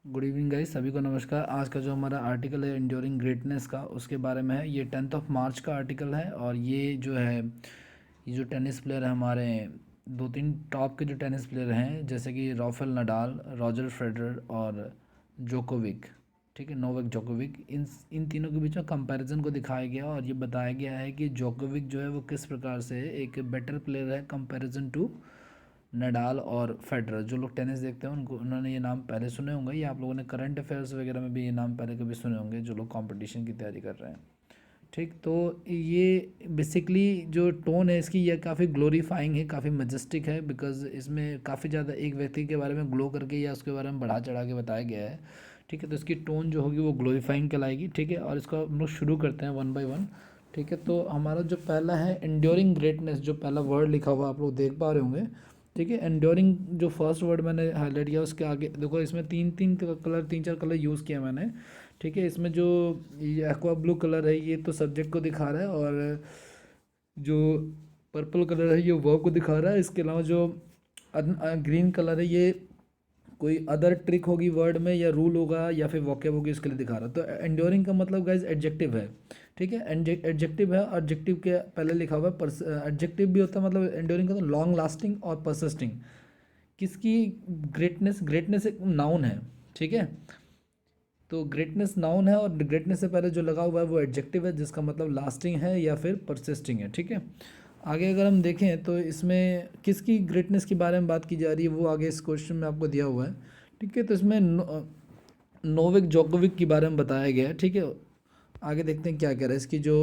Good evening guys, सभी को नमस्कार। आज का जो हमारा आर्टिकल है इंड्योरिंग ग्रेटनेस का, उसके बारे में है। ये 10 मार्च का आर्टिकल है और ये जो है, ये जो टेनिस प्लेयर है हमारे, दो तीन टॉप के जो टेनिस प्लेयर हैं जैसे कि राफेल नडाल, रॉजर फेडरर और जोकोविक, ठीक है, नोवाक जोकोविक, इन इन तीनों के बीच में कंपैरिजन को दिखाया गया और ये बताया गया है कि जोकोविक जो है वो किस प्रकार से एक बेटर प्लेयर है कंपैरिजन टू नडाल और फेडरर। जो लोग टेनिस देखते हैं उनको उन्होंने ये नाम पहले सुने होंगे, या आप लोगों ने करंट अफेयर्स वगैरह में भी ये नाम पहले कभी सुने होंगे, जो लोग कंपटीशन की तैयारी कर रहे हैं। ठीक, तो ये बेसिकली जो टोन है इसकी, ये काफ़ी ग्लोरीफाइंग है, काफ़ी मजेस्टिक है, बिकॉज इसमें काफ़ी ज़्यादा एक व्यक्ति के बारे में ग्लो करके या उसके बारे में बढ़ा चढ़ा के बताया गया है। ठीक है, तो इसकी टोन जो होगी वो ग्लोरीफाइंग कहलाएगी। ठीक है, और इसको हम लोग शुरू करते हैं वन बाय वन। ठीक है, तो हमारा जो पहला है एंड्योरिंग ग्रेटनेस, जो पहला वर्ड लिखा हुआ आप लोग देख पा रहे होंगे। ठीक है, एंड्योरिंग जो फर्स्ट वर्ड मैंने हाईलाइट किया उसके आगे देखो, इसमें तीन तीन कलर, तीन चार कलर यूज़ किया मैंने। ठीक है, इसमें जो ये एक्वा ब्लू कलर है ये तो सब्जेक्ट को दिखा रहा है, और जो पर्पल कलर है ये वर्ब को दिखा रहा है। इसके अलावा जो ग्रीन कलर है ये कोई अदर ट्रिक होगी वर्ड में, या रूल होगा, या फिर वोकेब होगी, इसके लिए दिखा रहा है। तो एंड्योरिंग का मतलब गाइज एडजेक्टिव है। ठीक है, एडजेक्टिव है, एडजेक्टिव के पहले लिखा हुआ है एडजेक्टिव भी होता है, मतलब एंड्योरिंग का तो लॉन्ग लास्टिंग और परसिस्टिंग। किसकी? ग्रेटनेस, ग्रेटनेस एक नाउन है। ठीक है, तो ग्रेटनेस नाउन है और ग्रेटनेस से पहले जो लगा हुआ है वो एडजेक्टिव है, जिसका मतलब लास्टिंग है या फिर परसिस्टिंग है। ठीक है, आगे अगर हम देखें तो इसमें किसकी ग्रेटनेस के बारे में बात की जा रही है वो आगे इस क्वेश्चन में आपको दिया हुआ है। ठीक है, तो इसमें नोविक जोकोविक के बारे में बताया गया है। ठीक है, आगे देखते हैं क्या कह रहा है। इसकी जो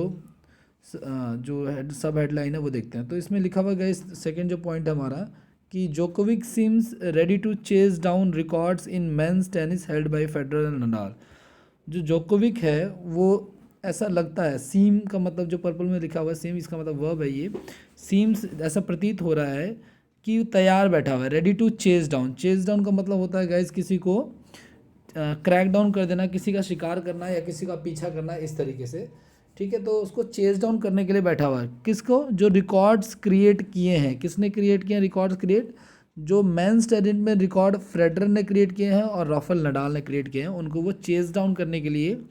सब हेडलाइन है वो देखते हैं। तो इसमें लिखा हुआ गया, सेकेंड जो पॉइंट है हमारा, कि Djokovic seems ready to chase down records in men's tennis held by Federer and Nadal. जो जोकोविक है वो, ऐसा लगता है, सीम का मतलब जो पर्पल में लिखा हुआ है सीम, इसका मतलब वर्ब है ये। सीम्स, ऐसा प्रतीत हो रहा है कि तैयार बैठा हुआ है, ready to chase down. Chase down का मतलब होता है गाइज किसी को क्रैक डाउन कर देना, किसी का शिकार करना या किसी का पीछा करना, इस तरीके से। ठीक है, तो उसको चेज डाउन करने के लिए बैठा हुआ है। किसको? जो रिकॉर्ड्स क्रिएट किए हैं। किसने क्रिएट किए हैं रिकॉर्ड्स क्रिएट? जो मेंस टेनिस में रिकॉर्ड फेडरर ने क्रिएट किए हैं और राफेल नडाल ने क्रिएट किए हैं, उनको वो चेज डाउन करने के लिए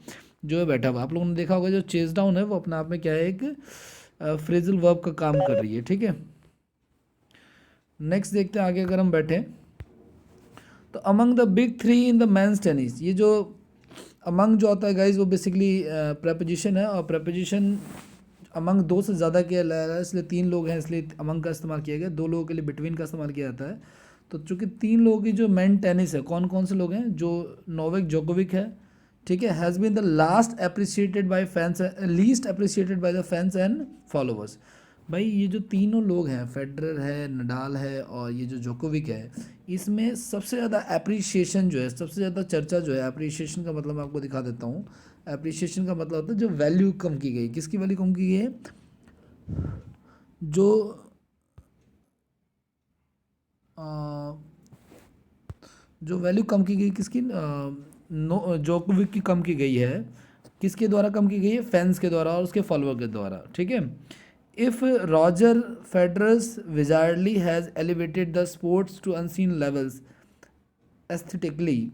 जो है बैठा हुआ। आप लोगों ने देखा होगा जो चेज डाउन है वो अपने आप में क्या है, एक फ्रेजल वर्ब का काम कर रही है। ठीक है, नेक्स्ट देखते हैं आगे अगर हम बैठे। तो among the big three in the men's tennis, ये जो अमंग जो आता है गाइज वो बेसिकली प्रपोजिशन है, और प्रपोजिशन अमंग दो से ज़्यादा किया जा रहा है, इसलिए तीन लोग हैं इसलिए अमंग का इस्तेमाल किया गया। दो लोगों के लिए बिटवीन का इस्तेमाल किया जाता है। तो चूंकि तीन लोगों की जो मेन टेनिस है, कौन कौन से लोग हैं? जो नोवाक जोकोविक है, ठीक है, has been the last appreciated by fans, least appreciated by the fans and followers. भाई ये जो तीनों लोग हैं, फेडरर है, नडाल है और ये जो जोकोविक है, इसमें सबसे ज़्यादा अप्रिशिएशन जो है, सबसे ज़्यादा चर्चा जो है, अप्रिशिएशन का मतलब मैं आपको दिखा देता हूँ। अप्रिशिएशन का मतलब होता है जो वैल्यू कम की गई। किसकी वैल्यू कम की गई है? जो अ, जो वैल्यू कम की गई किसकी? नो जोकोविक की कम की गई है। किसके द्वारा कम की गई है? फैंस के द्वारा और उसके फॉलोअर के द्वारा। ठीक है, if Roger Federer's wizardly has elevated the sports to unseen levels aesthetically,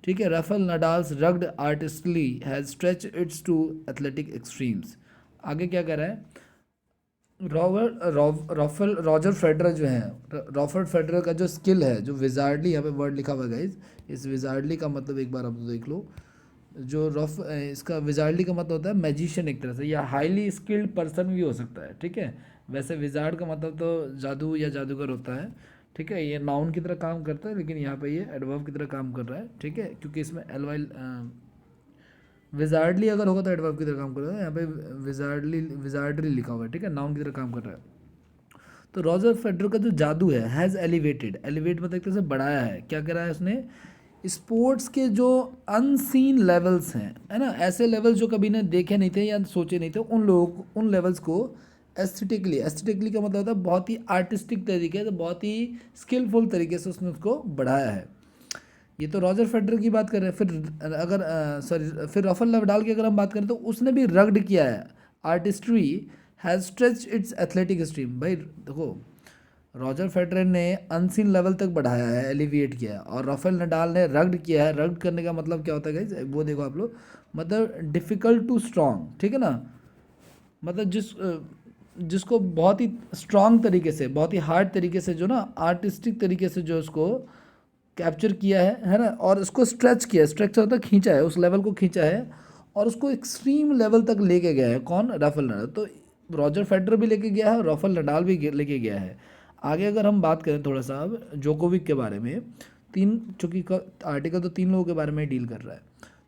ठीक है, Rafael Nadal's rugged artistly has stretch its to athletic extremes. आगे क्या कह रहा है? राफेल रॉजर फेडरर जो है, रॉफर्ड फेडरर का जो स्किल है, जो विजार्डली, यहाँ पे वर्ड लिखा हुआ है गाइज, इस विजार्डली का मतलब एक बार आप तो देख लो। जो रफ इसका विजार्डली का मतलब होता है मैजिशियन एक तरह से, या हाईली स्किल्ड पर्सन भी हो सकता है। ठीक है, वैसे विजार्ड का मतलब तो जादू या जादूगर होता है। ठीक है, ये नाउन की तरह काम करता है, लेकिन यहाँ पे ये एडवर्ब की तरह काम कर रहा है। ठीक है, क्योंकि इसमें एल वाई, विजार्डली अगर होगा तो एडवर्ब की तरह काम कर रहा है, यहाँ पे विजार्डली लिखा हुआ है। ठीक है, नाउन की तरह काम कर रहा है। तो रॉजर फेडरर का जो जादू है, हैज़ एलिवेटेड, एलिवेट मतलब एक तरह से बढ़ाया है। क्या करा है उसने? स्पोर्ट्स के जो अनसीन लेवल्स हैं, है ना, ऐसे लेवल्स जो कभी ने देखे नहीं थे या सोचे नहीं थे, उन लोगों को, उन लेवल्स को एस्थेटिकली, एस्थेटिकली का मतलब होता है बहुत ही आर्टिस्टिक तरीके से, बहुत ही स्किलफुल तरीके से उसने उसको बढ़ाया है। ये तो रॉजर फेडरर की बात कर रहे हैं। फिर अगर सॉरी, फिर राफेल नडाल की अगर हम बात करें तो उसने भी रग्ड किया है। Artistry has stretch it's athletic stream. भाई देखो, रॉजर फेडरर ने अनसीन लेवल तक बढ़ाया है, एलिविएट किया है, और राफेल नडाल ने रग्ड किया है। रग्ड करने का मतलब क्या होता है गाइस, वो देखो आप लोग, मतलब डिफ़िकल्ट टू स्ट्रॉन्ग, ठीक है ना, मतलब जिसको बहुत ही स्ट्रॉन्ग तरीके से, बहुत ही हार्ड तरीके से, जो ना आर्टिस्टिक तरीके से जो उसको कैप्चर किया है ना, और उसको स्ट्रेच किया है, स्ट्रेच होता है खींचा है, उस लेवल को खींचा है और उसको एक्सट्रीम लेवल तक लेके गया है। कौन? Rafael Nadal. तो रॉजर फेडरर भी लेके गया है और राफेल नडाल भी लेके गया है। आगे अगर हम बात करें थोड़ा सा अब जोकोविक के बारे में, तीन, चूँकि आर्टिकल तो तीन लोगों के बारे में डील कर रहा है,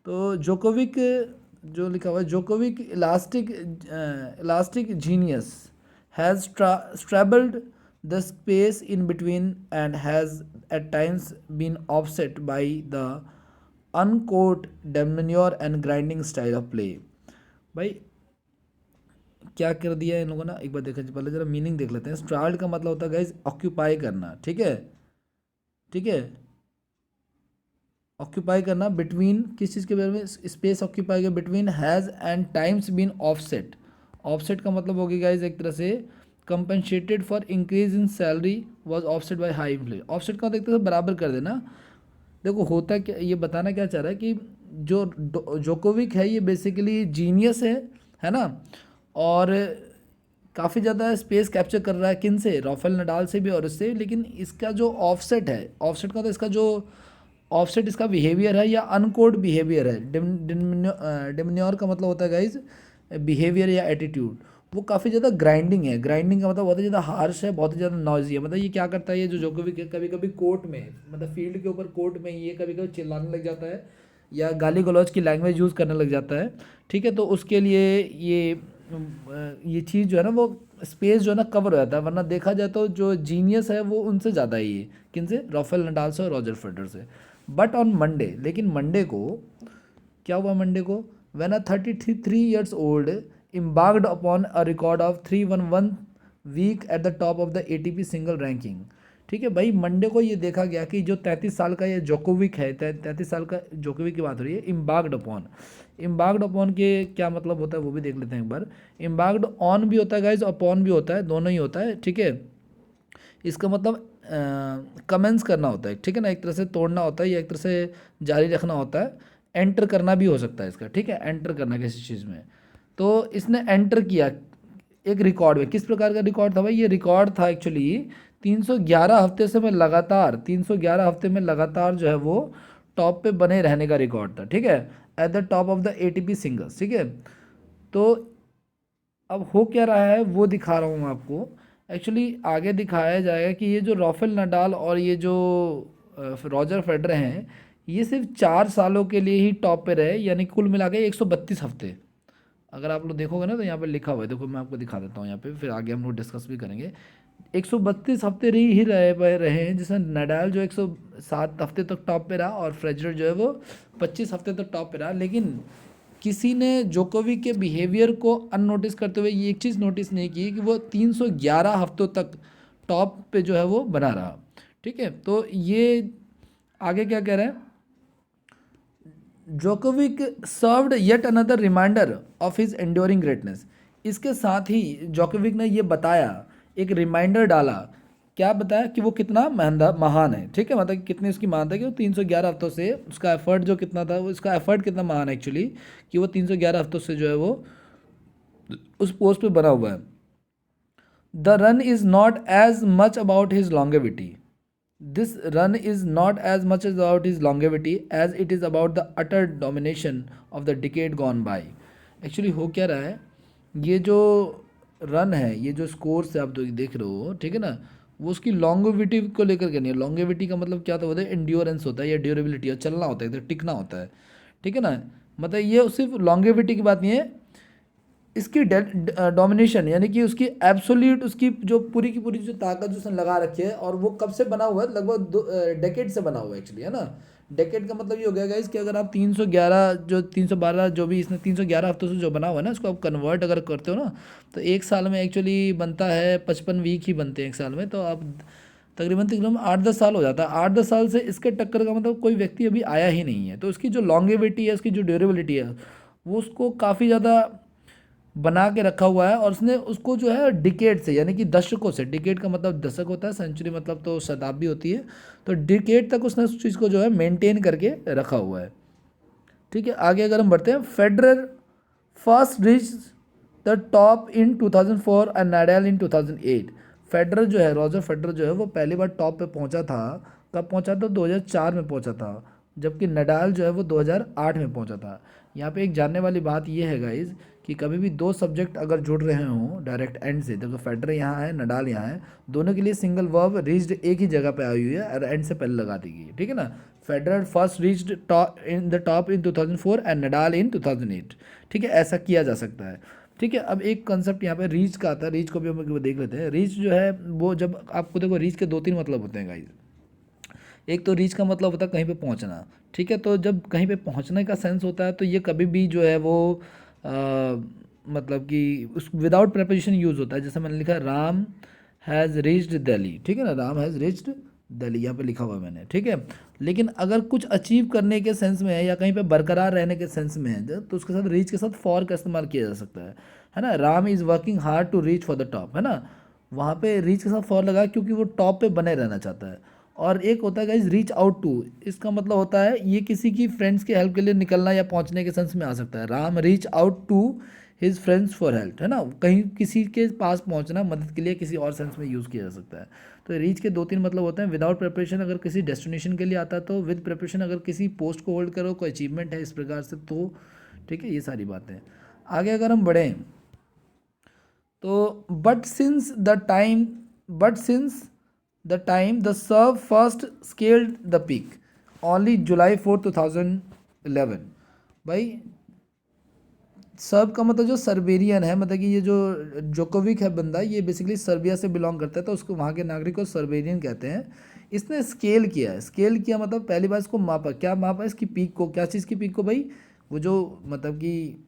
तो जोकोविक, जो लिखा हुआ है, Djokovic elastic genius has travelled the space in between and has at times been offset by the uncourt demure and grinding style of play। भाई क्या कर दिया है इन लोगों ने, एक बार देखा पहले जरा मीनिंग देख लेते हैं। स्ट्राल्ड का मतलब होता है गाइज ऑक्यूपाई करना, ठीक है, ठीक है, ऑक्यूपाई करना, बिटवीन किस चीज़ के बारे में, स्पेस ऑक्यूपाई के between has and times been offset. Offset का मतलब होगी गाइज एक तरह से compensated for increase in salary was offset by high inflation. Offset का देखते हैं बराबर कर देना। देखो होता क्या, ये बताना क्या चाह रहा है कि जो जोकोविक है ये बेसिकली जीनियस है ना, और काफ़ी ज़्यादा स्पेस कैप्चर कर रहा है, किन से, राफेल नडाल से भी और इससे, लेकिन इसका जो ऑफसेट है, ऑफसेट का तो इसका जो ऑफसेट इसका बिहेवियर है या अनकोड बिहेवियर है, डिमन्योर का मतलब होता है गाइज बिहेवियर या एटीट्यूड, वो काफ़ी ज़्यादा ग्राइंडिंग है। ग्राइंडिंग का मतलब बहुत ही ज़्यादा हार्श है, बहुत ही ज़्यादा नॉइजी है। मतलब ये क्या करता है, ये जो जोकोविक कभी कभी कोर्ट में, मतलब फील्ड के ऊपर कोर्ट में ये कभी कभी चिल्लाने लग जाता है या गाली गलौज की लैंग्वेज यूज़ करने लग जाता है, ठीक है। तो उसके लिए ये चीज़ जो है ना, वो स्पेस जो है ना कवर हो जाता है, वरना देखा जाए तो जो जीनियस है वो उनसे ज़्यादा ही है, किन से, राफेल नडाल से और रॉजर फेडरर से। बट ऑन मंडे, लेकिन मंडे को क्या हुआ, मंडे को when a 33 years old embarked upon a record of 311 week at the top of the ATP single ranking. ठीक है भाई, मंडे को ये देखा गया कि जो 33 साल का ये जोकोविक है, 33 साल का जोकोविक की बात हो रही है, इम्बार्क्ड अपॉन के क्या मतलब होता है वो भी देख लेते हैं एक बार। इम्बार्क्ड ऑन भी होता है गाइज, अपॉन भी होता है, दोनों ही होता है, ठीक है। इसका मतलब कमेंस करना होता है, ठीक है ना, एक तरह से तोड़ना होता है या एक तरह से जारी रखना होता है। एंटर करना भी हो सकता है इसका, ठीक है, एंटर करना किसी चीज़ में। तो इसने एंटर किया एक रिकॉर्ड में। किस प्रकार का रिकॉर्ड था भाई, ये रिकॉर्ड था एक्चुअली 311 हफ्ते से मैं लगातार 311 हफ्ते में लगातार जो है वो टॉप पे बने रहने का रिकॉर्ड था, ठीक है, at the top of the ATP singles, ठीक है। तो अब हो क्या रहा है वो दिखा रहा हूँ मैं आपको। एक्चुअली आगे दिखाया जाएगा कि ये जो राफेल नडाल और ये जो रॉजर फेडरर हैं, ये सिर्फ 4 सालों के लिए ही टॉप पे रहे, यानी कुल मिला के 132 हफ्ते। अगर आप लोग देखोगे ना तो यहाँ पे लिखा हुआ है, देखो मैं आपको दिखा देता हूँ यहाँ पे, फिर आगे हम लोग डिस्कस भी करेंगे। 132 हफ्ते ही रहे हैं, जिसमें नडाल जो 107 हफ्ते तक टॉप पे रहा और फ्रेजर जो है वो 25 हफ्ते तक टॉप पे रहा। लेकिन किसी ने जोकोविक के बिहेवियर को अननोटिस करते हुए ये एक चीज़ नोटिस नहीं की कि वो 311 हफ्तों तक टॉप पे जो है वो बना रहा, ठीक है। तो ये आगे क्या कह रहे हैं, Djokovic served yet another reminder of his enduring greatness. इसके साथ ही जोकोविक ने ये बताया, एक रिमाइंडर डाला, क्या बताया कि वो कितना महान है, ठीक है, मतलब कितनी उसकी महानता है कि वो 311 हफ्तों से उसका एफर्ट जो कितना था, वो उसका एफर्ट कितना महान है एक्चुअली, कि वो 311 हफ्तों से जो है वो उस पोस्ट पे बना हुआ है। The run is not as much about his longevity, this run is not as much about his longevity as it is about the utter domination of the decade gone by. Actually हो क्या रहा है, ये जो run है, ये जो score से आप तो देख रहे हो, ठीक है ना, वो उसकी लॉन्गेविटी को लेकर के नहीं है। लॉन्गेविटी का मतलब क्या होता है, एंड्योरेंस होता है या ड्यूरेबिलिटी, और चलना होता है, तो टिकना होता है, ठीक है ना। मतलब ये सिर्फ लॉन्गेविटी की बात नहीं है, इसकी डोमिनेशन, यानी कि उसकी एब्सोल्यूट, उसकी जो पूरी की पूरी जो ताकत जो उसने लगा रखी है, और वो कब से बना हुआ है, लगभग डेकेड से बना हुआ है एक्चुअली, है ना। डेकेड का मतलब ये हो गया गाइस कि अगर आप 311 जो 312 जो भी इसने 311 हफ्तों से जो बना हुआ है ना, इसको आप कन्वर्ट अगर करते हो ना, तो एक साल में एक्चुअली बनता है 55 वीक ही बनते हैं एक साल में। तो आप तकरीबन तकरीबन 8-10 साल हो जाता है। 8-10 साल से इसके टक्कर का मतलब कोई व्यक्ति अभी आया ही नहीं है। तो उसकी जो लॉन्गेविटी है, उसकी जो ड्यूरेबिलिटी है, वो उसको काफ़ी ज़्यादा बना के रखा हुआ है और उसने उसको जो है डिकेड से, यानी कि दशकों से, डिकेड का मतलब दशक होता है, सेंचुरी मतलब तो शताब्दी होती है, तो डिकेड तक उसने उस चीज़ को जो है मेंटेन करके रखा हुआ है। ठीक है, आगे अगर हम बढ़ते हैं, Federer first reach the top in 2004 and Nadal in 2008। Federer जो है, रॉजर फेडरर जो है वो पहली बार टॉप पे पहुंचा था, कब पहुंचा था? 2004 में पहुंचा था, जबकि नडाल जो है वो 2008 में पहुंचा था। यहाँ पे एक जानने वाली बात ये है गाइज कि कभी भी दो सब्जेक्ट अगर जुड़ रहे हों डायरेक्ट एंड से, देखो फेडरर यहाँ है, नडाल यहाँ है, दोनों के लिए सिंगल वर्ब रीच्ड एक ही जगह पे आई हुई है और एंड से पहले लगा दी गई है, ठीक है ना। Federer first reached top in the top in 2004 and Nadal in 2008। ठीक है, ऐसा किया जा सकता है। ठीक है, अब एक कंसेप्ट यहाँ पे रीच का आता है, रीच को भी हम देख लेते हैं। रीच जो है वो, जब आपको देखो रीच के दो तीन मतलब होते हैं गाइज। एक तो रीच का मतलब होता है कहीं पे पहुंचना, ठीक है, तो जब कहीं पे पहुंचने का सेंस होता है तो ये कभी भी जो है वो आ, मतलब कि उस विदाउट प्रपोजिशन यूज़ होता है। जैसे मैंने लिखा राम हैज़ रीच्ड दिल्ली, ठीक है ना, राम हैज़ रीच्ड दिल्ली यहाँ पे लिखा हुआ है मैंने, ठीक है। लेकिन अगर कुछ अचीव करने के सेंस में है या कहीं पे बरकरार रहने के सेंस में है तो उसके साथ रीच के साथ फॉर का इस्तेमाल किया जा सकता है ना। Ram is working hard to reach for the top, है ना, वहाँ पे रीच के साथ फॉर लगा क्योंकि वो टॉप पे बने रहना चाहता है। और एक होता है गाइज रीच आउट टू, इसका मतलब होता है ये किसी की फ्रेंड्स के हेल्प के लिए निकलना या पहुंचने के सेंस में आ सकता है। Ram reach out to his friends for help, है ना, कहीं किसी के पास पहुंचना मदद के लिए किसी और सेंस में यूज़ किया जा सकता है। तो रीच के दो तीन मतलब होते हैं। विदाउट प्रिपरेशन अगर किसी डेस्टिनेशन के लिए आता है तो, विद प्रिपरेशन अगर किसी पोस्ट को होल्ड करो, कोई अचीवमेंट है इस प्रकार से, तो ठीक है, ये सारी बातें। आगे अगर हम बढ़ें तो but since the time the Serb first scaled the peak only July 4 2011। भाई सर्ब का मतलब जो सर्बेरियन है, मतलब कि ये जो जोकोविक है बंदा, ये बेसिकली सर्बिया से बिलोंग करता है, तो उसको वहाँ के नागरिक को सर्बेरियन कहते हैं। इसने स्केल किया है, स्केल किया मतलब पहली बार इसको मापा, क्या मापा? इसकी पीक को, क्या चीज़ की पीक को भाई? वो जो मतलब कि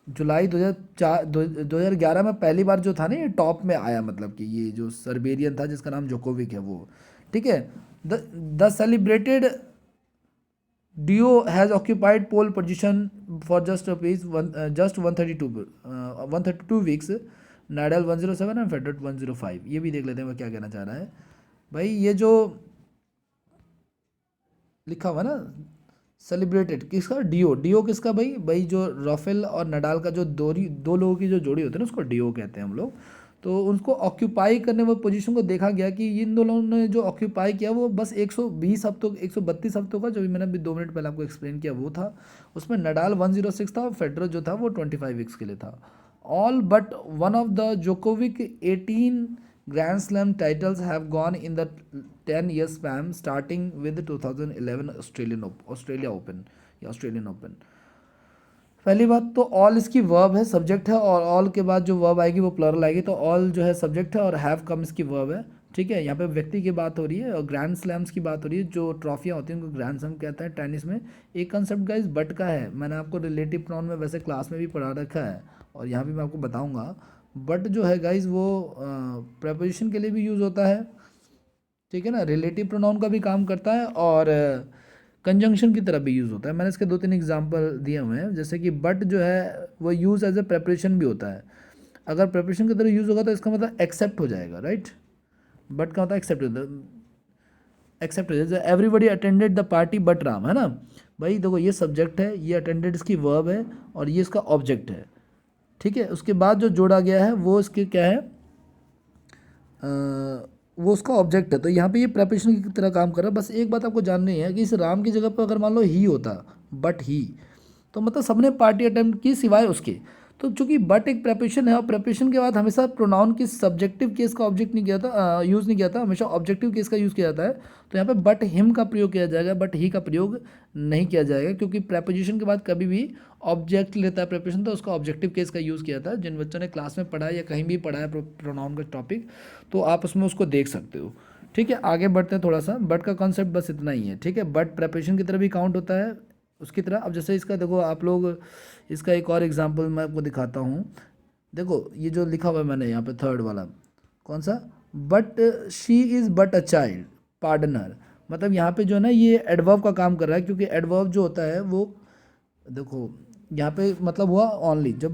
जुलाई 2011 में पहली बार जो था ना ये टॉप में आया, मतलब कि ये जो सर्बेरियन था जिसका नाम जोकोविक है वो, ठीक है। The celebrated duo has occupied pole position for just 132 weeks, Nadal 107 and Federer 105। ये भी देख लेते हैं वो क्या कहना चाह रहा है। भाई ये जो लिखा हुआ ना सेलिब्रेटेड, किसका? डियो, डियो किसका भाई? भाई जो राफेल और नडाल का जो दो लोगों की जो जोड़ी होती है ना उसको डियो कहते हैं हम लोग। तो उनको ऑक्यूपाई करने वो पोजीशन को देखा गया कि इन दोनों ने जो ऑक्यूपाई किया वो बस 120 हफ्तों, 132 हफ्तों का, जो भी मैंने अभी 2 मिनट पहले आपको एक्सप्लेन किया वो था। उसमें नडाल 106 था और फेडरर जो था वो 25 वीक्स के लिए था। All but one of the Djokovic 18 grand slam titles have gone in the 10 year span starting with 2011 Australia open या ऑस्ट्रेलियन ओपन। पहली बात तो ऑल इसकी वर्ब है, सब्जेक्ट है, और ऑल के बाद जो वर्ब आएगी वो प्लरल आएगी, तो ऑल जो है सब्जेक्ट है और हैव कम इसकी वर्ब है, ठीक है। यहाँ पे व्यक्ति की बात हो रही है और ग्रैंड स्लैम्स की बात हो रही है, जो ट्रॉफियाँ होती हैं उनको ग्रैंड स्लैम कहते हैं टेनिस में। एक कंसेप्ट गाइस बट का है, मैंने आपको रिलेटिव प्रोनाउन में वैसे क्लास में भी पढ़ा रखा है और यहाँ भी मैं आपको बताऊँगा। बट जो है गाइस वो प्रपोजिशन के लिए भी यूज़ होता है, ठीक है ना, रिलेटिव प्रोनाउन का भी काम करता है और कंजंक्शन की तरह भी यूज़ होता है। मैंने इसके दो तीन एग्जांपल दिए हुए हैं, जैसे कि बट जो है वो यूज़ एज ए प्रेपरेशन भी होता है। अगर प्रेपरेशन की तरह यूज़ होगा तो इसका मतलब एक्सेप्ट हो जाएगा, राइट। बट का होता है एक्सेप्ट, एक्सेप्ट हो जाएगा। Everybody attended the party but Ram, है ना। भाई देखो ये सब्जेक्ट है, ये अटेंडेड इसकी वर्ब है और ये इसका ऑब्जेक्ट है, ठीक है। उसके बाद जो जोड़ा गया है वो इसके क्या है, वो उसका ऑब्जेक्ट है। तो यहाँ पे ये प्रेपरेशन की तरह काम कर रहा है। बस एक बात आपको जाननी है कि इस राम की जगह पर अगर मान लो ही होता, बट ही, तो मतलब सबने पार्टी अटेम्प्ट की सिवाय उसके। तो चूंकि बट एक प्रेपरेशन है और प्रेपरेशन के बाद हमेशा प्रोनाउन की सब्जेक्टिव केस का ऑब्जेक्ट नहीं किया था, यूज़ नहीं किया था, हमेशा ऑब्जेक्टिव केस का यूज़ किया जाता है। तो यहाँ पे बट हिम का प्रयोग किया जाएगा, बट ही का प्रयोग नहीं किया जाएगा, क्योंकि प्रेपोजिशन के बाद कभी भी ऑब्जेक्ट लेता है प्रेपरेशन, तो उसका ऑब्जेक्टिव केस का यूज़ किया था। जिन बच्चों ने क्लास में पढ़ा है या कहीं भी पढ़ा है प्रोनाउन का टॉपिक, तो आप उसमें उसको देख सकते हो, ठीक है। आगे बढ़ते हैं थोड़ा सा। बट का कॉन्सेप्ट बस इतना ही है, ठीक है। बट प्रेपरेशन की तरह भी काउंट होता है उसकी तरह। अब जैसे इसका देखो आप लोग, इसका एक और एग्जांपल मैं आपको दिखाता हूँ। देखो ये जो लिखा हुआ है मैंने यहाँ पे थर्ड वाला, कौन सा? But she is but a child, pardon her. मतलब यहाँ पे जो है ना ये एडवर्ब का काम कर रहा है, क्योंकि एडवर्ब जो होता है वो, देखो यहाँ पे मतलब हुआ ओनली, जब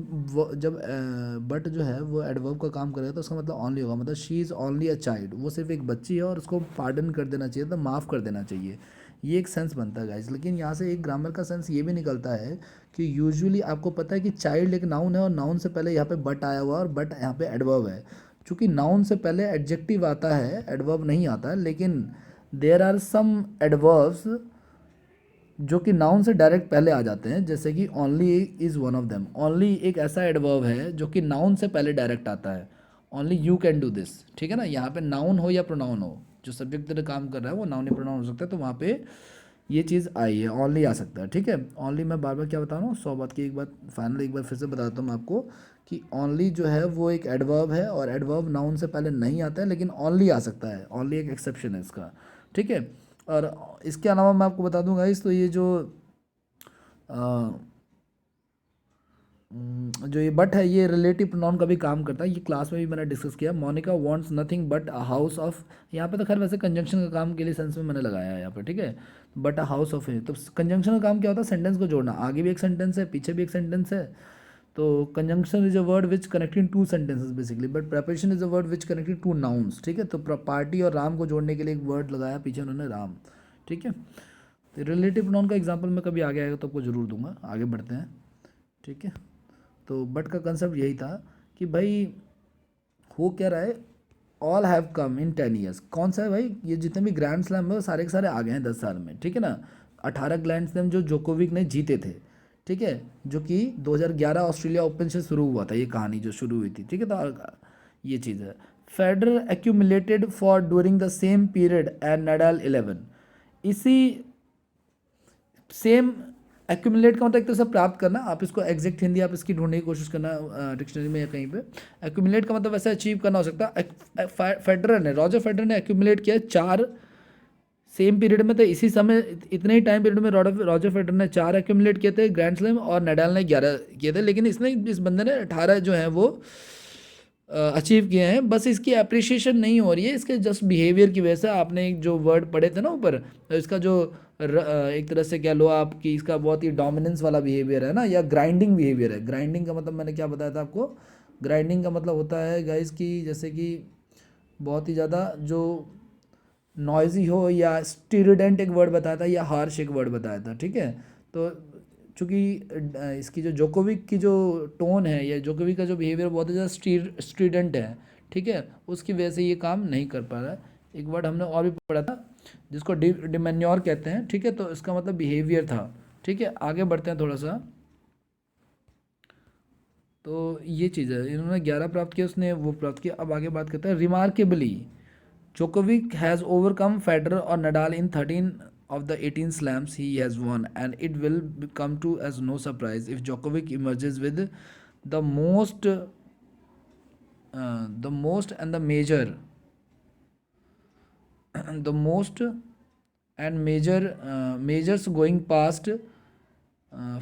बट जो है वो एडवर्ब का काम करेगा तो उसका मतलब ओनली होगा, मतलब she is only a child, वो सिर्फ एक बच्ची है और उसको पार्डन कर देना चाहिए, तो माफ़ कर देना चाहिए, ये एक सेंस बनता है गाइज। लेकिन यहाँ से एक ग्रामर का सेंस ये भी निकलता है कि यूजुअली आपको पता है कि चाइल्ड एक नाउन है और नाउन से पहले यहाँ पे बट आया हुआ है और बट यहाँ पे एडवर्ब है। चूँकि नाउन से पहले एडजेक्टिव आता है, एडवर्ब नहीं आता है, लेकिन देयर आर सम एडवर्ब्स जो कि नाउन से डायरेक्ट पहले आ जाते हैं, जैसे कि only is one of them. Only एक ऐसा एडवर्ब है जो कि नाउन से पहले डायरेक्ट आता है, only you can do this, ठीक है ना। यहाँ पे नाउन हो या प्रोनाउन हो, जो सब्जेक्ट तरह काम कर रहा है वो नाउन या प्रोनाउन हो सकता है, तो वहाँ पे ये चीज़ आई है, ओनली आ सकता है, ठीक है। ओनली मैं बार बार क्या बता रहा हूँ, 100 बात की एक बात फाइनल एक बार फिर से बताता हूँ मैं आपको कि ओनली जो है वो एक एडवर्ब है और एडवर्ब नाउन से पहले नहीं आता है, लेकिन ओनली आ सकता है, ओनली एक एक्सेप्शन है इसका, ठीक है। और इसके अलावा मैं आपको बता दूंगा इस, तो ये जो ये बट है ये रिलेटिव प्रोनाउन का भी काम करता है, ये क्लास में भी मैंने डिस्कस किया। Monica wants nothing but a house of, यहाँ पे तो खैर वैसे कंजंक्शन का काम के लिए सेंस में मैंने लगाया है यहाँ पे, ठीक है। बट अ हाउस ऑफ, तो कंजंक्शन का काम क्या होता है, सेंटेंस को जोड़ना, आगे भी एक सेंटेंस है पीछे भी एक सेंटेंस है, तो conjunction is a word which connecting two sentences basically, but preparation is a word which connecting two nouns, ठीक है। तो पार्टी और राम को जोड़ने के लिए एक वर्ड लगाया पीछे उन्होंने, राम, ठीक है। तो रिलेटिव प्रोनाउन का एग्जांपल मैं कभी आगे आएगा तो आपको ज़रूर दूंगा, आगे बढ़ते हैं, ठीक है। तो बट का कंसेप्ट यही था कि भाई हो क्या रहा है, all have come in 10 years, कौन सा है भाई, ये जितने भी ग्रैंड स्लैम है वो सारे के सारे आ गए हैं 10 साल में, ठीक है ना। 18 ग्रैंड स्लैम जो जोकोविक ने जीते थे, ठीक है, जो कि 2011 ऑस्ट्रेलिया ओपन से शुरू हुआ था, ये कहानी जो शुरू हुई थी, ठीक है। तो ये चीज़ है, Federer accumulated for during the same period and Nadal 11, इसी सेम, एक्यूमुलेट का मतलब एक तरह से प्राप्त करना, आप इसको एग्जैक्ट हिंदी आप इसकी ढूंढने की कोशिश करना डिक्शनरी में या कहीं पे। एक्यूमुलेट का मतलब वैसे अचीव करना हो सकता है। फेडरर ने, रॉजर फेडरर ने एक्यूमुलेट किया 4 सेम पीरियड में, तो इसी समय इतने ही टाइम पीरियड में रॉजर फेडरर ने 4 एक्यूमुलेट किए थे ग्रैंड स्लैम और नडाल ने 11 किए थे, लेकिन इसने, इस बंदे ने 18 जो है वो अचीव किए हैं। बस इसकी अप्रिशिएशन नहीं हो रही है, इसके जस्ट बिहेवियर की वजह से। आपने एक जो वर्ड पढ़े थे ना ऊपर, तो इसका जो एक तरह से कह लो आप कि इसका बहुत ही डोमिनेंस वाला बिहेवियर है ना, या ग्राइंडिंग बिहेवियर है। ग्राइंडिंग का मतलब मैंने क्या बताया था आपको, ग्राइंडिंग का मतलब होता है गाइस कि जैसे कि बहुत ही ज़्यादा जो नॉइजी हो, या स्टीरिडेंट एक वर्ड बताया था, या हार्श एक वर्ड बताया था, ठीक है। तो चूँकि इसकी जो जोकोविक की जो टोन है या जोकोविक का जो बिहेवियर बहुत ही ज़्यादा स्ट्रीडेंट है, ठीक है, उसकी वजह से ये काम नहीं कर पा रहा है। एक वर्ड हमने और भी पढ़ा था जिसको डिमेन्योर कहते हैं, ठीक है, तो इसका मतलब बिहेवियर था, ठीक है। आगे बढ़ते हैं थोड़ा सा, तो ये चीज़ है, इन्होंने 11 प्राप्त किया, उसने वो प्राप्त किया। अब आगे बात करते हैं, remarkably Djokovic has overcome Federer or Nadal in 13 of the 18 slams he has won, and it will come to as no surprise if Djokovic emerges with the most and the major the most and majors going past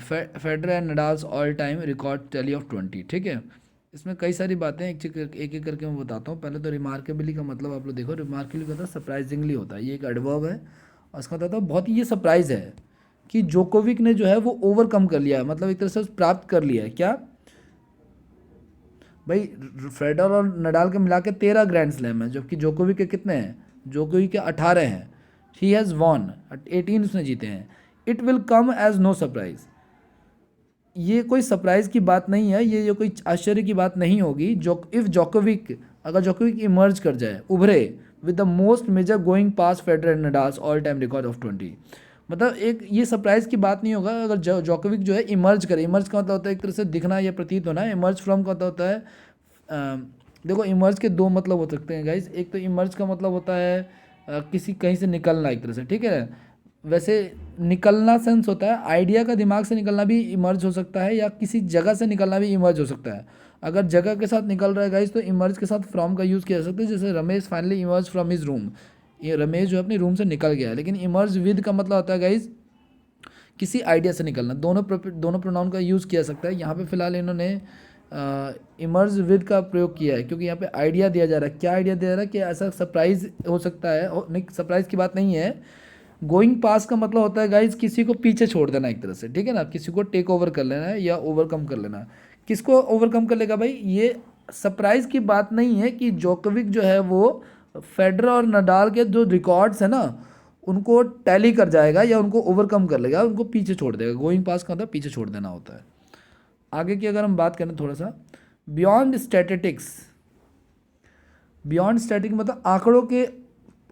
Federer and Nadal's all time record tally of 20, ठीक है। इसमें कई सारी बातें एक करके मैं बताता हूँ। पहले तो रिमार्केबली का मतलब आप लोग देखो, रिमार्केबली का होता है सरप्राइजिंगली होता है, ये एक एडवर्ब है और इसका मतलब बहुत ही ये सरप्राइज है कि जोकोविक ने जो है वो ओवरकम कर लिया है, मतलब एक तरह से प्राप्त कर लिया है क्या भाई। फेडरर और नडाल के मिला के 13 ग्रैंड स्लैम है, जबकि जोकोविक के कितने हैं, जोकोविक के 18 हैं, ही हैज़ वॉन 18 उसने जीते हैं। It will come as no surprise, ये कोई सरप्राइज की बात नहीं है, ये कोई आश्चर्य की बात नहीं होगी। इफ़ जोकोविक, अगर जोकोविक इमर्ज कर जाए, उभरे with the most major going past Federer and Nadal's all time record of 20, मतलब एक ये सरप्राइज़ की बात नहीं होगा अगर जोकोविक जो है इमर्ज करे। इमर्ज का मतलब होता है एक तरह से दिखना या प्रतीत होना। इमर्ज फ्रॉम का होता है देखो इमर्ज के 2 मतलब हो सकते हैं गाइज। एक तो इमर्ज का मतलब होता है किसी कहीं से निकलना एक तरह से, ठीक है। वैसे निकलना सेंस होता है आइडिया का, दिमाग से निकलना भी इमर्ज हो सकता है, या किसी जगह से निकलना भी इमर्ज हो सकता है। अगर जगह के साथ निकल रहा है गाइज तो इमर्ज के साथ फ्रॉम का यूज़ किया जा सकता है। जैसे Ramesh finally emerge from his room, ये रमेश जो है अपने रूम से निकल गया है। लेकिन इमर्ज विद का मतलब होता है गाइज किसी आइडिया से निकलना। दोनों प्रोनाउन का यूज़ किया सकता है। यहाँ पे फिलहाल इन्होंने इमर्ज विद का प्रयोग किया है क्योंकि यहाँ पे आइडिया दिया जा रहा है। क्या आइडिया दिया जा रहा है कि ऐसा सरप्राइज हो सकता है, नहीं सरप्राइज़ की बात नहीं है, गोइंग पास का मतलब होता है गाइज किसी को पीछे छोड़ देना एक तरह से, ठीक है ना, किसी को टेक ओवर कर लेना है या ओवरकम कर लेना है। किसको ओवरकम कर लेगा भाई? ये सरप्राइज की बात नहीं है कि जोकोविक जो है वो फेडरर और नडाल के जो रिकॉर्ड्स है ना उनको टैली कर जाएगा या उनको ओवरकम कर लेगा, उनको पीछे छोड़ देगा। गोइंग पास का मतलब पीछे छोड़ देना होता है। आगे की अगर हम बात करें थोड़ा सा, बियॉन्ड स्टैटिस्टिक्स, बियॉन्ड स्टैटिक मतलब आंकड़ों के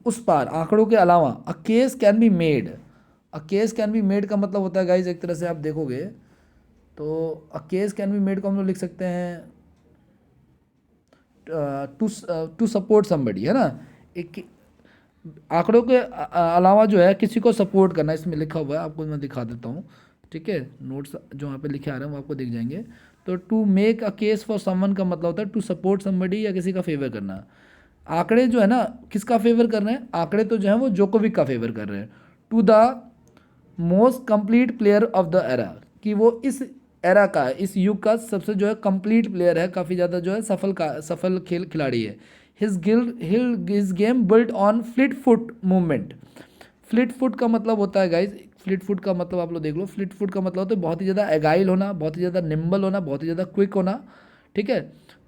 उस पार, आंकड़ों के अलावा। A case can be made, a case can be made का मतलब होता है गाइज, एक तरह से आप देखोगे तो a case can be made को हम लोग लिख सकते हैं टू टू सपोर्ट समबडी, है ना। एक आंकड़ों के अलावा जो है किसी को सपोर्ट करना, इसमें लिखा हुआ है, आपको मैं दिखा देता हूँ, ठीक है। नोट्स जो यहाँ पे लिखे आ रहे हैं वो आपको दिख जाएंगे। तो to make a case for someone का मतलब होता है टू सपोर्ट समबडी, या किसी का फेवर करना। आंकड़े जो है ना किसका फेवर कर रहे हैं? आंकड़े तो जो है वो जोकोविक का फेवर कर रहे हैं। To the most complete player of the era, कि वो इस एरा का, इस युग का सबसे जो है कंप्लीट प्लेयर है, काफ़ी ज़्यादा जो है सफल खिलाड़ी है। His game built on fleet foot movement. Fleet foot का मतलब होता है गाइज, फ्लिट फुट का मतलब आप लोग देख लो, फ्लिट फुट का मतलब होता है बहुत ही ज़्यादा एगाइल होना, बहुत ही ज़्यादा निम्बल होना, बहुत ही ज़्यादा क्विक होना, ठीक है।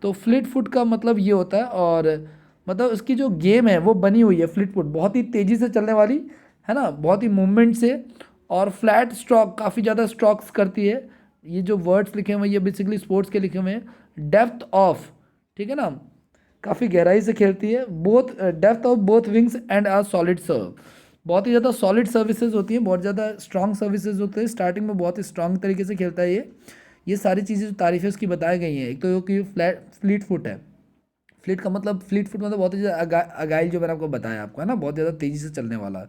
तो फ्लिट फुट का मतलब ये होता है, और मतलब उसकी जो गेम है वो बनी हुई है फ्लिट फुट, बहुत ही तेज़ी से चलने वाली, है ना, बहुत ही मूवमेंट से, और फ्लैट स्ट्रोक, काफ़ी ज़्यादा स्ट्रोक्स करती है। ये जो वर्ड्स लिखे हुए हैं ये बेसिकली स्पोर्ट्स के लिखे हुए हैं। डेप्थ ऑफ, ठीक है ना, काफ़ी गहराई से खेलती है। Both depth of both wings and a solid serve, बहुत ही ज़्यादा सॉलिड सर्विसेज होती हैं, बहुत ज़्यादा स्ट्रॉन्ग सर्विसेज होते हैं। स्टार्टिंग में बहुत ही स्ट्रॉन्ग तरीके से खेलता है ये सारी चीज़ें जो तारीफें उसकी बताई गई हैं। एक तो कि फ्लीट फुट है, फ्लीट का मतलब, फ्लीट फुट मतलब बहुत ही ज़्यादा अगाइल, जो मैंने आपको बताया आपको, है ना, बहुत ज़्यादा तेज़ी से चलने वाला,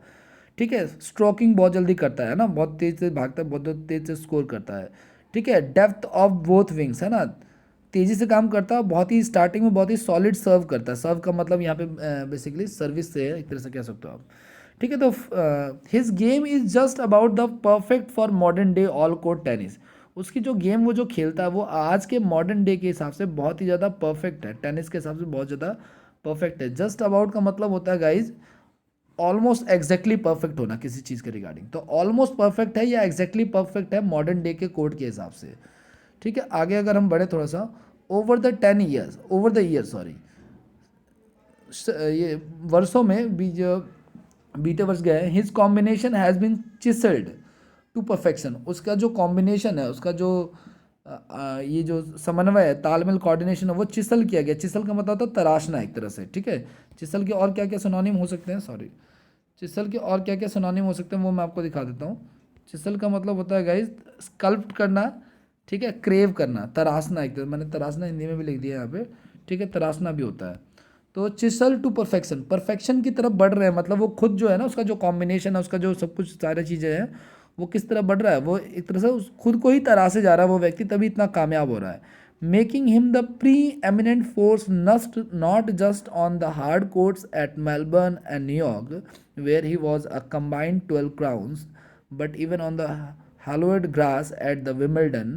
ठीक है। स्ट्रोकिंग बहुत जल्दी करता है ना, बहुत तेज़ से भागता है, बहुत तेज़ से स्कोर करता है, ठीक है। डेप्थ ऑफ बोथ विंग्स, है ना, तेज़ी से काम करता है, बहुत ही स्टार्टिंग में बहुत ही सॉलिड सर्व करता है। सर्व का मतलब यहाँ पे बेसिकली सर्विस से है, एक तरह से कह सकते हो आप, ठीक है। तो his game is just about the perfect for modern day all court tennis. उसकी जो गेम वो जो खेलता है वो आज के मॉडर्न डे के हिसाब से बहुत ही ज़्यादा परफेक्ट है, टेनिस के हिसाब से बहुत ज़्यादा परफेक्ट है। जस्ट अबाउट का मतलब होता है गाइज ऑलमोस्ट एग्जैक्टली परफेक्ट होना किसी चीज़ के रिगार्डिंग। तो ऑलमोस्ट परफेक्ट है या एग्जैक्टली परफेक्ट है मॉडर्न डे के कोड के हिसाब से, ठीक है। आगे अगर हम बढ़े थोड़ा सा, over the 10 years, over the year sorry, ये वर्षों में भी जो बीते वर्ष गए, his combination has been chiselled to perfection. उसका जो कॉम्बिनेशन है, उसका जो ये जो समन्वय है, तालमेल, कोऑर्डिनेशन है, वो चिसल किया गया। चिसल का मतलब होता है तराशना एक तरह से, ठीक है। चिसल के और क्या क्या सिनोनिम हो सकते हैं, सॉरी, चिसल के और क्या क्या सिनोनिम हो सकते हैं वो मैं आपको दिखा देता हूँ। चिसल का मतलब होता है गाइज स्कल्प्ट करना, ठीक है, क्रेव करना, तराशना, एक तरह, मैंने तराशना हिंदी में भी लिख दिया यहाँ पे, ठीक है, तराशना भी होता है। तो चिसल टू परफेक्शन, परफेक्शन की तरफ बढ़ रहे हैं, मतलब वो खुद जो है ना, उसका जो कॉम्बिनेशन है, उसका जो सब कुछ सारी चीज़ें हैं, वो किस तरह बढ़ रहा है, वो एक तरह से खुद को ही तराशे जा रहा है वो व्यक्ति, तभी इतना कामयाब हो रहा है। Making him the preeminent force must not just on the hard courts at Melbourne and New York where he was a combined 12 crowns, but even on the hallowed grass at the Wimbledon,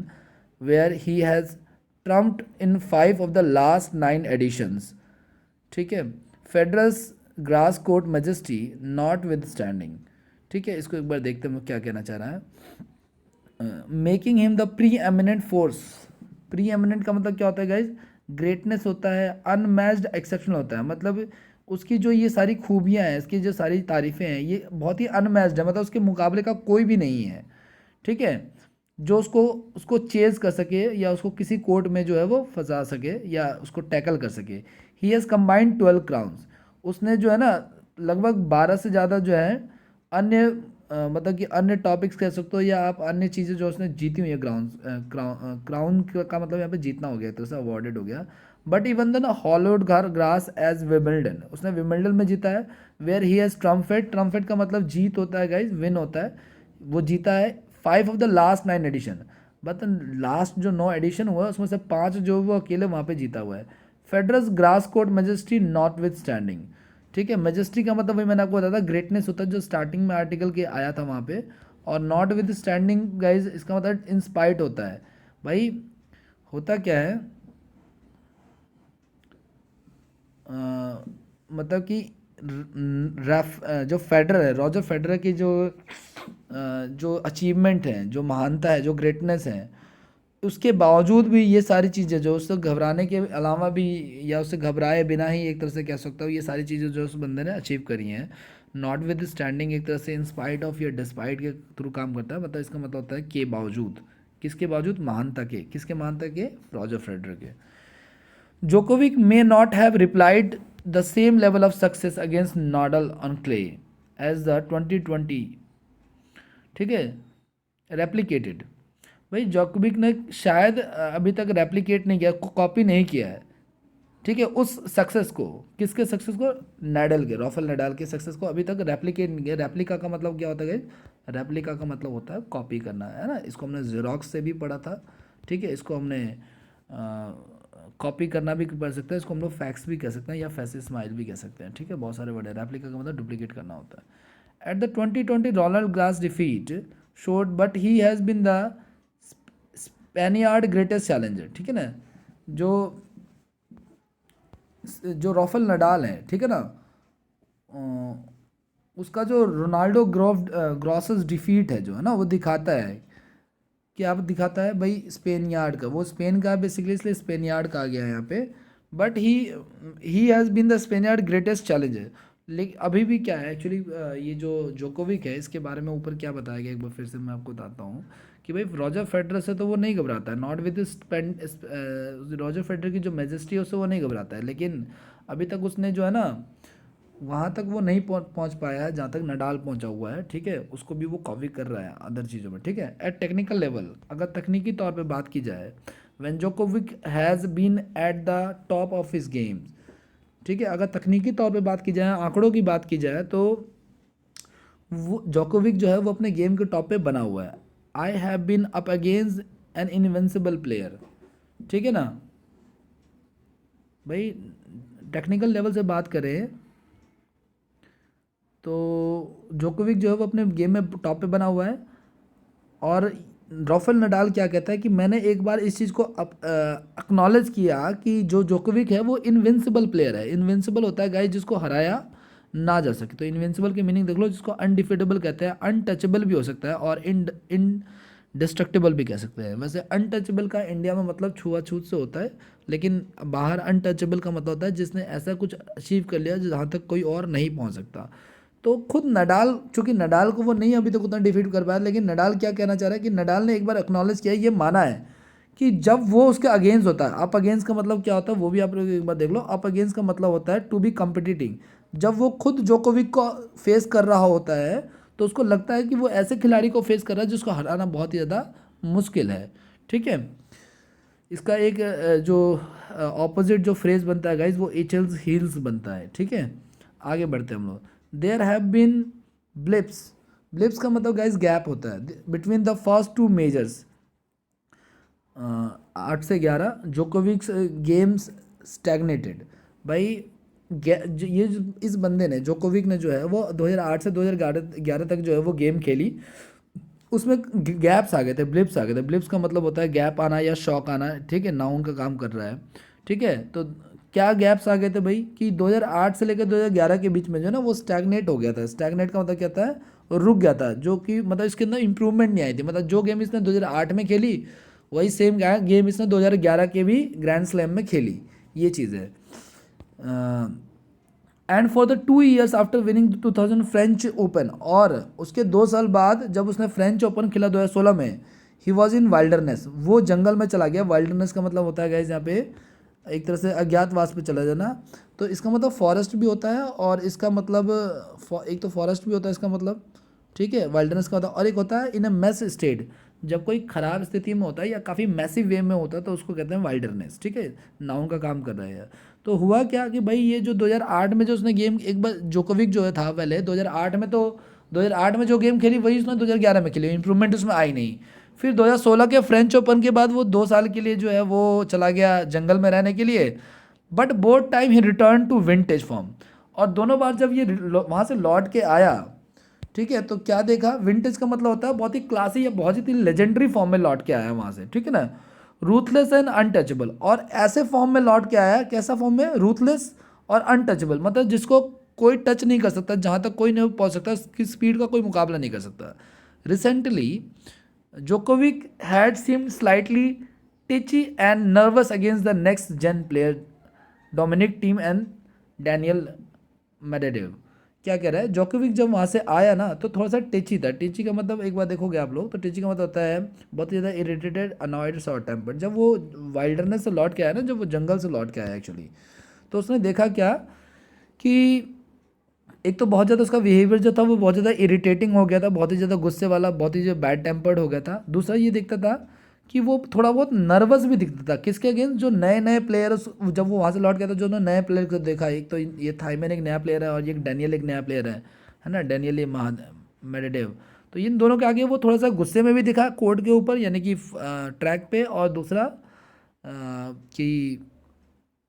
where he has trumped in 5 of the last 9 editions, ठीक है। Federer's grass court majesty notwithstanding, ठीक है। इसको एक बार देखते हैं वो क्या कहना चाह रहा है। Making him the preeminent force, pre eminent का मतलब क्या होता है गाइज? ग्रेटनेस होता है, अनमैच्ड एक्सेप्शनल होता है, मतलब उसकी जो ये सारी खूबियाँ हैं, इसकी जो सारी तारीफ़ें हैं, ये बहुत ही अनमैच्ड है, मतलब उसके मुकाबले का कोई भी नहीं है, ठीक है। जो उसको उसको चेज कर सके या उसको किसी कोर्ट में जो है वो फंसा सके या उसको टैकल कर सके। ही हैज़ कंबाइंड 12 क्राउन्स, उसने जो है ना लगभग 12 से ज़्यादा जो है अन्य मतलब कि अन्य टॉपिक्स कह सकते हो, या आप अन्य चीज़ें जो उसने जीती हुई है, क्राउन का मतलब यहाँ पे जीतना हो गया, तो उसे अवॉर्डेड हो गया। But even the hallowed grass as Wimbledon, उसने विमिल्डन में जीता है। वेयर ही हैज़ ट्रम्फेट, ट्रम्फेट का मतलब जीत होता है गाइज, विन होता है, वो जीता है 5 of the last 9 edition, but last जो 9 एडिशन हुआ उसमें से 5 जो वो अकेले वहाँ पे जीता हुआ है। Federer's grass court majesty notwithstanding, ठीक है। मेजेस्टी का मतलब वही मैंने आपको बताया था, ग्रेटनेस होता है, जो स्टार्टिंग में आर्टिकल के आया था वहाँ पे। और नॉट विद स्टैंडिंग गाइज इसका मतलब इंस्पाइट होता है। भाई होता क्या है, मतलब कि जो फेडरर है, रॉजर फेडरर की जो अचीवमेंट है, जो महानता है, जो ग्रेटनेस है, उसके बावजूद भी ये सारी चीज़ें जो उससे घबराने के अलावा भी, या उससे घबराए बिना ही एक तरह से कह सकता हूँ, ये सारी चीज़ें जो उस बंदे ने अचीव करी हैं, नॉट विद स्टैंडिंग, एक तरह से इन स्पाइट ऑफ या डिस्पाइट के थ्रू काम करता है। मतलब इसका मतलब होता है के बावजूद, किसके बावजूद, महानता के, किसके महानता के, रॉजर फेडरर के। Djokovic may not have replied the same level of success against Nadal on clay as the 2020, ठीक है, रेप्लिकेटेड। भाई जोकोविक ने शायद अभी तक रेप्लिकेट नहीं किया, कॉपी नहीं किया है, ठीक है, उस सक्सेस को, किसके सक्सेस को, नाडल के, राफेल नडाल के सक्सेस को अभी तक रेप्लिकेट नहीं किया। रेप्लिका का मतलब क्या होता है? रेप्लिका का मतलब होता है कॉपी करना, है ना। इसको हमने जेरोक्स से भी पढ़ा था, ठीक है। इसको हमने कॉपी करना भी पढ़ सकते हैं, इसको हम लोग फैक्स भी कह सकते हैं या फैसी स्माइल भी कह सकते हैं, ठीक है। बहुत सारे वर्ड है। रेप्लिका का मतलब डुप्लीकेट करना होता है। At the 2020 Roland Garros defeat showed but he has been the Spaniard greatest challenger, ठीक है ना। जो राफेल नडाल है, ठीक है ना, उसका जो रोनाल्डो ग्रॉसस डिफीट है जो है ना, वो दिखाता है, क्या दिखाता है भाई, स्पेनियार्ड का, वो स्पेन का बेसिकली, इसलिए स्पेनियार्ड का आ गया है यहाँ पे। But he has been the Spaniard greatest challenger. लेकिन अभी भी क्या है एक्चुअली, ये जो जोकोविक है, इसके बारे में ऊपर क्या बताया गया, एक बार फिर से मैं आपको बताता हूँ कि भाई रॉजर फेडरर से तो वो नहीं घबराता है, नॉट विद रॉजर फेडरर की जो मेजेस्टी है उससे वो नहीं घबराता है, लेकिन अभी तक उसने जो है ना, वहाँ तक वो नहीं पहुँच पाया है जहाँ तक नडाल पहुँचा हुआ है, ठीक है। उसको भी वो कॉपी कर रहा है अदर चीज़ों में, ठीक है। एट टेक्निकल लेवल, अगर तकनीकी तौर पे बात की जाए, when Djokovic has been at the top of his games, ठीक है, अगर तकनीकी तौर पे बात की जाए, आंकड़ों की बात की जाए, तो वो जोकोविक जो है वो अपने गेम के टॉप पे बना हुआ है। I have been up against an invincible player, ठीक है ना भाई। टेक्निकल लेवल से बात करें तो जोकोविक जो है वो अपने गेम में टॉप पे बना हुआ है। और राफेल नडाल क्या कहता है कि मैंने एक बार इस चीज़ को एक्नॉलेज किया कि जो जोकोविक है वो इनविंसिबल प्लेयर है। इनविंसिबल होता है गाइस जिसको हराया ना जा सके, तो इनविंसिबल की मीनिंग देख लो, जिसको अनडिफिटेबल कहते हैं, अनटचेबल भी हो सकता है और इनडिस्ट्रक्टेबल भी कह सकते हैं। वैसे अनटचेबल का इंडिया में मतलब छुआछूत से होता है, लेकिन बाहर अनटचेबल का मतलब होता है जिसने ऐसा कुछ अचीव कर लिया जहाँ तक कोई और नहीं पहुँच सकता। तो खुद नडाल, चूंकि नडाल को वो नहीं अभी तक उतना डिफीट कर पाया, लेकिन नडाल क्या कहना चाह रहा है कि नडाल ने एक बार एक्नॉलेज किया, ये माना है कि जब वो उसके अगेंस्ट होता है, अप अगेंस्ट का मतलब क्या होता है वो भी आप लोग एक बार देख लो। अप अगेंस्ट का मतलब होता है टू बी कम्पिटिटिंग। जब वो खुद जोकोविक को फेस कर रहा होता है तो उसको लगता है कि वो ऐसे खिलाड़ी को फेस कर रहा है जिसको हराना बहुत ही ज़्यादा मुश्किल है, ठीक है। इसका एक जो ऑपोजिट जो फ्रेज बनता है गाइज, वो एचल्स हील्स बनता है, ठीक है। आगे बढ़ते हैं हम लोग। There have been blips, blips का मतलब गाइज गैप होता है between the first two measures. 8 से 11 जोकोविक्स गेम्स स्टैग्नेटेड। भाई इस बंदे ने, जोकोविक ने जो है वो 2008 से 2011 तक जो है वो गेम खेली, उसमें गैप्स आ गए थे, ब्लिप्स आ गए थे। ब्लिप्स का मतलब होता है गैप आना या शॉक आना, ठीक है, नाउन का काम कर रहा है, ठीक है। तो क्या गैप्स आ गए थे भाई कि 2008 से लेकर 2011 के बीच में जो है ना वो स्टैग्नेट हो गया था। स्टैग्नेट का मतलब क्या था, रुक गया था, जो कि मतलब इसके अंदर इंप्रूवमेंट नहीं आई थी। मतलब जो गेम इसने 2008 में खेली वही सेम गेम इसने 2011 के भी ग्रैंड स्लैम में खेली, ये चीज़ है। And for the 2 years after winning 2000 French open, और उसके 2 साल बाद जब उसने फ्रेंच ओपन खेला 2016 में, ही वॉज इन वाइल्डरनेस, वो जंगल में चला गया। वाइल्डरनेस का मतलब होता है गाइस यहाँ पे एक तरह से अज्ञातवास पे चला जाना। तो इसका मतलब फॉरेस्ट भी होता है, और इसका मतलब एक तो फॉरेस्ट भी होता है इसका मतलब, ठीक है, वाइल्डरनेस का होता है। और एक होता है इन अ मेस स्टेट, जब कोई ख़राब स्थिति में होता है या काफ़ी मैसिव वे में होता है तो उसको कहते हैं वाइल्डरनेस, ठीक है, नाउन का काम कर रहा है। तो हुआ क्या कि भाई ये जो 2008 में जो उसने गेम, एक बार जोकोविक जो है था पहले 2008 में, तो 2008 में जो गेम खेली वही उसने 2011 में खेली, इंप्रूवमेंट उसमें आई नहीं। फिर 2016 के फ्रेंच ओपन के बाद वो 2 साल के लिए जो है वो चला गया जंगल में रहने के लिए, बट बोथ टाइम ही रिटर्न टू विंटेज फॉर्म। और दोनों बार जब ये वहाँ से लौट के आया, ठीक है, तो क्या देखा, विंटेज का मतलब होता है बहुत ही क्लासी या बहुत ही लेजेंडरी फॉर्म में लौट के आया वहाँ से, ठीक है ना, रूथलेस एंड अनटचेबल। और ऐसे फॉर्म में लौट के आया, कैसा फॉर्म में, रूथलेस और अनटचेबल, मतलब जिसको कोई टच नहीं कर सकता, जहाँ तक कोई नहीं पहुँच सकता, उसकी स्पीड का कोई मुकाबला नहीं कर सकता। Recently Djokovic had seemed slightly tetchy and nervous against the next gen player Dominic Thiem and Daniel Medvedev. क्या कह रहा है, जोकोविक जब वहाँ से आया ना तो थोड़ा सा टिची था। टिची का मतलब एक बार देखोगे आप लोग तो टिची का मतलब होता है बहुत ही ज़्यादा इरिटेटेड, अनॉयड, शॉर्ट टेम्पर्ड। जब वो वाइल्डरनेस से लौट के आया ना, जब वो जंगल से लौट के आया एक्चुअली, तो उसने देखा क्या कि एक तो बहुत ज़्यादा उसका बिहेवियर जो था वो बहुत ज़्यादा इरिटेटिंग हो गया था, बहुत ही ज़्यादा गुस्से वाला, बहुत ही जो बैड टेम्पर्ड हो गया था। दूसरा ये दिखता था कि वो थोड़ा बहुत नर्वस भी दिखता था। किसके अगेंस्ट, जो नए नए प्लेयर, जब वो वहाँ से लौट गया था, जो उन्होंने नए प्लेयर को देखा, एक तो ये थाईमैन एक नया प्लेयर है और ये डैनियल एक नया प्लेयर है ना, डैनियल ये मेडेडेव। तो इन दोनों के आगे वो थोड़ा सा गुस्से में भी दिखा कोर्ट के ऊपर, यानी कि ट्रैक पे, और दूसरा कि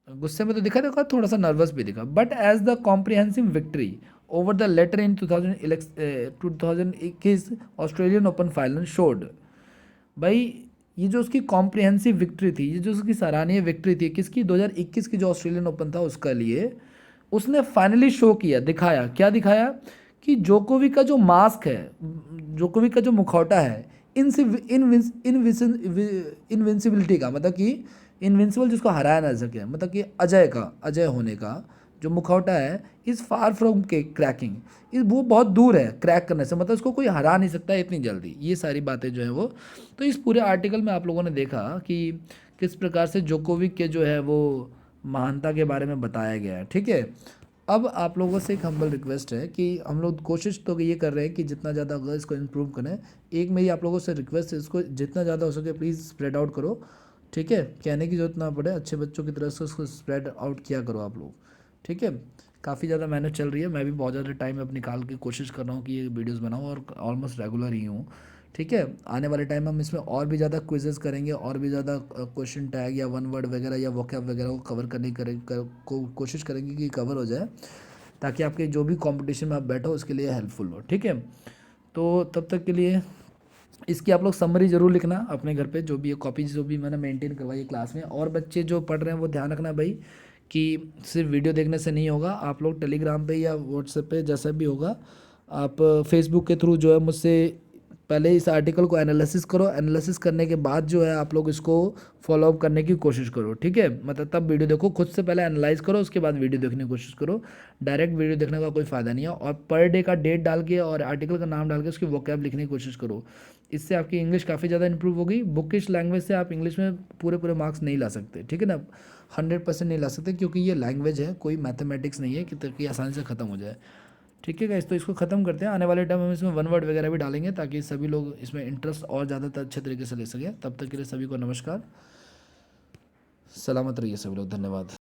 गुस्से में तो दिखा देखा, थोड़ा सा नर्वस भी दिखा। But as the comprehensive victory over the latter in 2021 Australian Open final showed, भाई ये जो उसकी कॉम्प्रिहेंसिव विक्ट्री थी, ये जो उसकी सराहनीय विक्ट्री थी, किसकी, 2021 की जो ऑस्ट्रेलियन ओपन था उसका लिए, उसने फाइनली शो किया, दिखाया। क्या दिखाया कि जोकोविक का जो मास्क है, जोकोविक का जो मुखौटा है, इनविंसिबिलिटी का, मतलब कि इनविंसिबल जिसको हराया ना सके, मतलब कि अजय का, अजय होने का जो मुखौटा है, इज़ फार फ्रॉम के क्रैकिंग, इस वो बहुत दूर है क्रैक करने से, मतलब इसको कोई हरा नहीं सकता है इतनी जल्दी। ये सारी बातें जो है वो, तो इस पूरे आर्टिकल में आप लोगों ने देखा कि किस प्रकार से जोकोविक के जो है वो महानता के बारे में बताया गया है। ठीक है, अब आप लोगों से एक हम्बल रिक्वेस्ट है कि हम लोग कोशिश तो ये कर रहे हैं कि जितना ज़्यादा अगर इसको इम्प्रूव करें। एक मेरी आप लोगों से रिक्वेस्ट है, इसको जितना ज़्यादा हो सके प्लीज़ स्प्रेड आउट करो। ठीक है, कहने की जरूरत ना पड़े, अच्छे बच्चों की तरफ से उसको स्प्रेड आउट किया करो आप लोग। ठीक है, काफ़ी ज़्यादा मेहनत चल रही है, मैं भी बहुत ज़्यादा टाइम अब निकाल के कोशिश कर रहा हूँ कि ये वीडियोस बनाऊँ, और ऑलमोस्ट रेगुलर ही हूँ। ठीक है, आने वाले टाइम में हम इसमें और भी ज़्यादा क्विजेस करेंगे, और भी ज़्यादा क्वेश्चन टैग या वन वर्ड वगैरह या वोकैब वगैरह को कवर करने को कोशिश करेंगे कि कवर हो जाए, ताकि आपके जो भी कंपटीशन में आप बैठो उसके लिए हेल्पफुल हो। ठीक है, तो तब तक के लिए इसकी आप लोग समरी ज़रूर लिखना अपने घर पे, जो भी ये कॉपी जो भी मैंने मेंटेन करवाई है क्लास में। और बच्चे जो पढ़ रहे हैं वो ध्यान रखना भाई कि सिर्फ वीडियो देखने से नहीं होगा, आप लोग टेलीग्राम पे या व्हाट्सएप पे जैसा भी होगा, आप फेसबुक के थ्रू जो है मुझसे पहले इस आर्टिकल को एनालिसिस करो, एनालिसिस करने के बाद जो है आप लोग इसको फॉलो अप करने की कोशिश करो। ठीक है, मतलब तब वीडियो देखो, खुद से पहले एनालाइज करो, उसके बाद वीडियो देखने की कोशिश करो। डायरेक्ट वीडियो देखने का कोई फ़ायदा नहीं है। और पर डे का डेट डाल के और आर्टिकल का नाम डाल के उसकी वोकैब लिखने की कोशिश करो। इससे आपकी इंग्लिश काफ़ी ज़्यादा इंप्रूव होगी। बुकिश लैंग्वेज से आप इंग्लिश में पूरे पूरे मार्क्स नहीं ला सकते, ठीक है ना, 100% नहीं ला सकते, क्योंकि ये लैंग्वेज है, कोई मैथमेटिक्स नहीं है कि ताकि आसानी से ख़त्म हो जाए। ठीक है गाइस, तो इसको ख़त्म करते हैं। आने वाले टाइम में हम इसमें वन वर्ड वगैरह भी डालेंगे, ताकि सभी लोग इसमें इंटरेस्ट और ज़्यादा अच्छे तरीके से ले सकें। तब तक के लिए सभी को नमस्कार, सलामत रहिए सभी लोग, धन्यवाद।